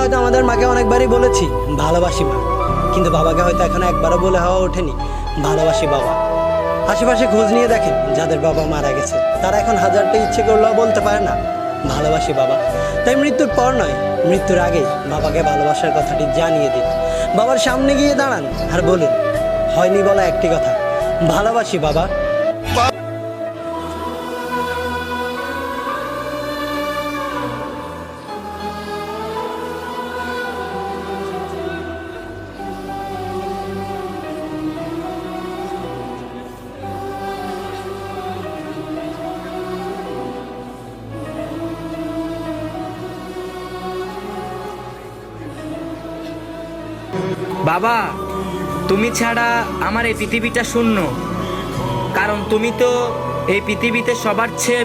হয়তো আমাদের মাকে অনেকবারই বলেছি ভালোবাসি মা, কিন্তু বাবাকে হয়তো এখনো একবারও বলে হওয়া ওঠেনি ভালোবাসি বাবা। আশেপাশে খোঁজ নিয়ে দেখেন, যাদের বাবা মারা গেছে তারা এখন হাজারটা ইচ্ছে করলেও বলতে পারে না ভালোবাসি বাবা। তাই মৃত্যুর পর নয়, মৃত্যুর আগে বাবাকে ভালোবাসার কথাটি জানিয়ে দিন। বাবার সামনে গিয়ে দাঁড়ান আর বলুন, হয়নি বলা একটি কথা, ভালোবাসি বাবা। বাবা, তুমি ছাড়া আমার এই পৃথিবীটা শূন্য, কারণ তুমি তো এই পৃথিবীতে সবার চেয়ে